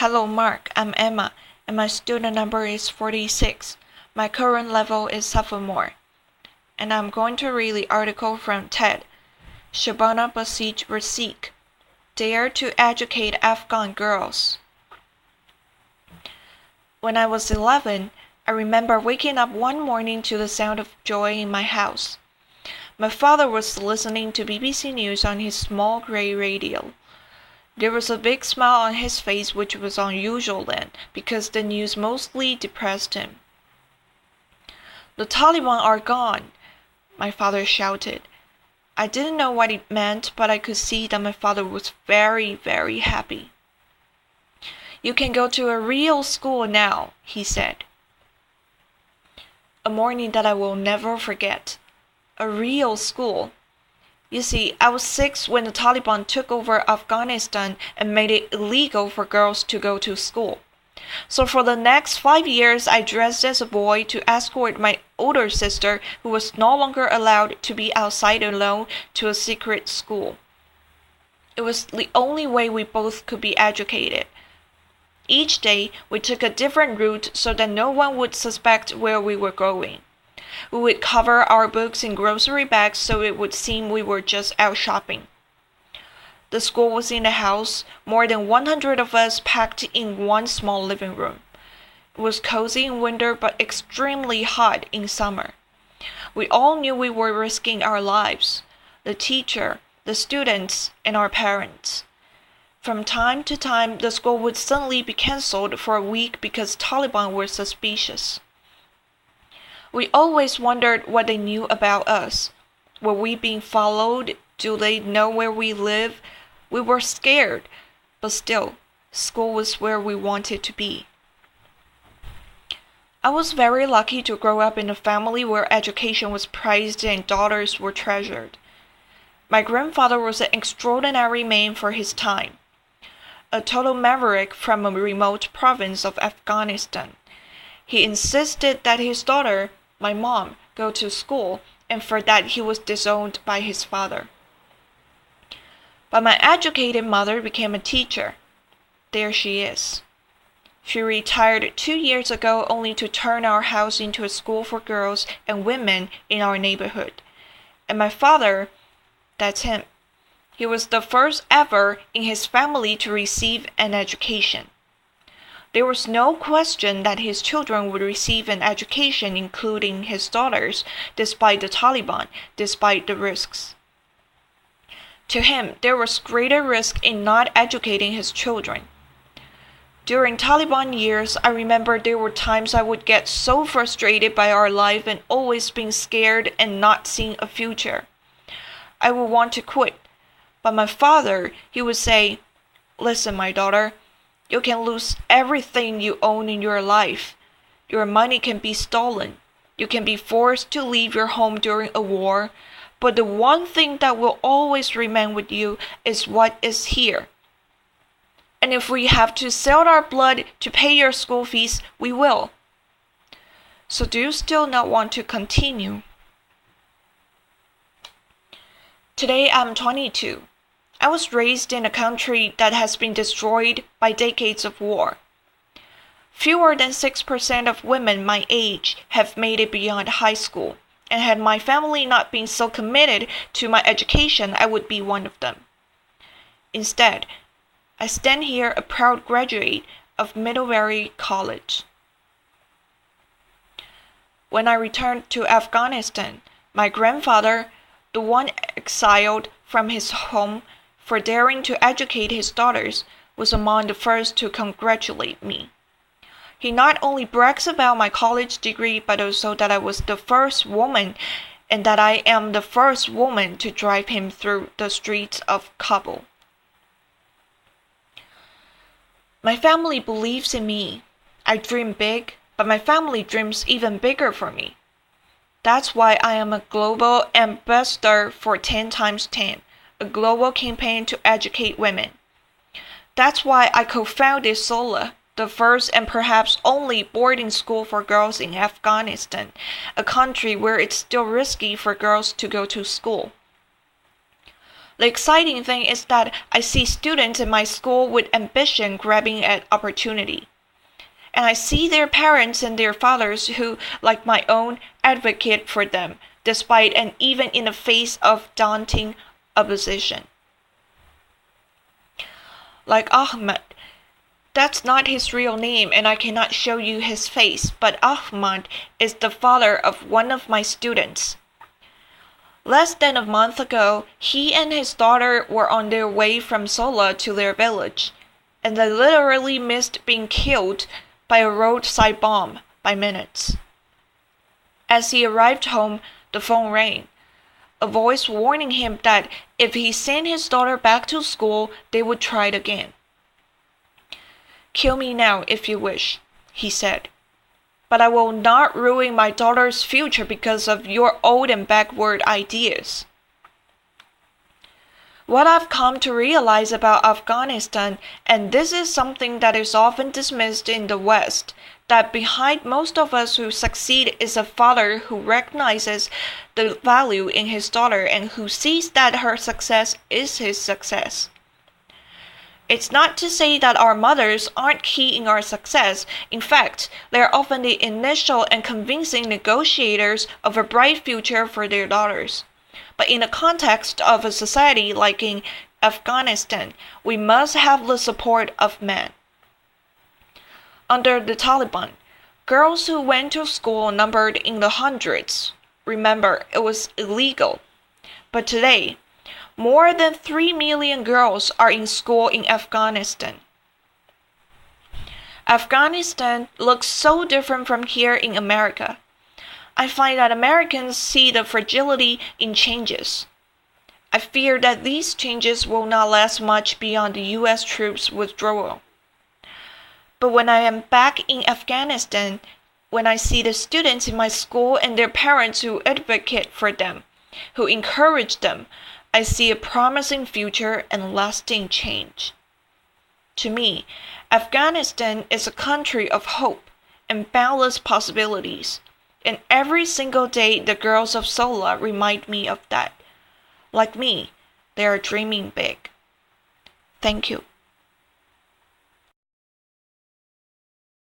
Hello, Mark. I'm Emma, and my student number is 46. My current level is sophomore. And I'm going to read the article from TED. Shabana Basij-Rasikh. Dare to educate Afghan girls. When I was 11, I remember waking up one morning to the sound of joy in my house. My father was listening to BBC News on his small gray radio. There was a big smile on his face, which was unusual then, because the news mostly depressed him. "The Taliban are gone," my father shouted. I didn't know what it meant, but I could see that my father was very, very happy. "You can go to a real school now," he said. A morning that I will never forget. A real school. You see, I was 6 when the Taliban took over Afghanistan and made it illegal for girls to go to school. So for the next 5 years, I dressed as a boy to escort my older sister, who was no longer allowed to be outside alone, to a secret school. It was the only way we both could be educated. Each day, we took a different route so that no one would suspect where we were going. We would cover our books in grocery bags so it would seem we were just out shopping. The school was in a house, more than 100 of us packed in one small living room. It was cozy in winter but extremely hot in summer. We all knew we were risking our lives, the teacher, the students, and our parents. From time to time, the school would suddenly be cancelled for a week because Taliban were suspicious. We always wondered what they knew about us. Were we being followed? Do they know where we live? We were scared, but still, school was where we wanted to be. I was very lucky to grow up in a family where education was prized and daughters were treasured. My grandfather was an extraordinary man for his time, a total maverick from a remote province of Afghanistan. He insisted that his daughter, my mom, go to school, and for that he was disowned by his father. But my educated mother became a teacher. There she is. She retired 2 years ago only to turn our house into a school for girls and women in our neighborhood. And my father, that's him. He was the first ever in his family to receive an education. There was no question that his children would receive an education, including his daughters, despite the Taliban, despite the risks. To him, there was greater risk in not educating his children. During Taliban years, I remember there were times I would get so frustrated by our life and always being scared and not seeing a future. I would want to quit. But my father, he would say, "Listen, my daughter, you can lose everything you own in your life. Your money can be stolen. You can be forced to leave your home during a war. But the one thing that will always remain with you is what is here. And if we have to sell our blood to pay your school fees, we will. So do you still not want to continue?" Today I'm 22. I was raised in a country that has been destroyed by decades of war. Fewer than 6% of women my age have made it beyond high school, and had my family not been so committed to my education, I would be one of them. Instead, I stand here a proud graduate of Middlebury College. When I returned to Afghanistan, my grandfather, the one exiled from his home for daring to educate his daughters, was among the first to congratulate me. He not only brags about my college degree, but also that I was the first woman and that I am the first woman to drive him through the streets of Kabul. My family believes in me. I dream big, but my family dreams even bigger for me. That's why I am a global ambassador for 10 times 10, a global campaign to educate women. That's why I co-founded SOLA, the first and perhaps only boarding school for girls in Afghanistan, a country where it's still risky for girls to go to school. The exciting thing is that I see students in my school with ambition grabbing at opportunity. And I see their parents and their fathers who, like my own, advocate for them, despite and even in the face of daunting opposition. Like Ahmed, that's not his real name and I cannot show you his face, but Ahmad is the father of one of my students. Less than a month ago, he and his daughter were on their way from Sola to their village, and they literally missed being killed by a roadside bomb by minutes. As he arrived home, the phone rang, a voice warning him that if he sent his daughter back to school, they would try it again. "Kill me now if you wish," he said, "but I will not ruin my daughter's future because of your old and backward ideas." What I've come to realize about Afghanistan, and this is something that is often dismissed in the West, that behind most of us who succeed is a father who recognizes the value in his daughter and who sees that her success is his success. It's not to say that our mothers aren't key in our success. In fact, they are often the initial and convincing negotiators of a bright future for their daughters. But in the context of a society like in Afghanistan, we must have the support of men. Under the Taliban, girls who went to school numbered in the hundreds. Remember, it was illegal. But today, more than 3 million girls are in school in Afghanistan. Afghanistan looks so different from here in America. I find that Americans see the fragility in changes. I fear that these changes will not last much beyond the US troops' withdrawal. But when I am back in Afghanistan, when I see the students in my school and their parents who advocate for them, who encourage them, I see a promising future and lasting change. To me, Afghanistan is a country of hope and boundless possibilities, and every single day the girls of Sola remind me of that. Like me, they are dreaming big. Thank you.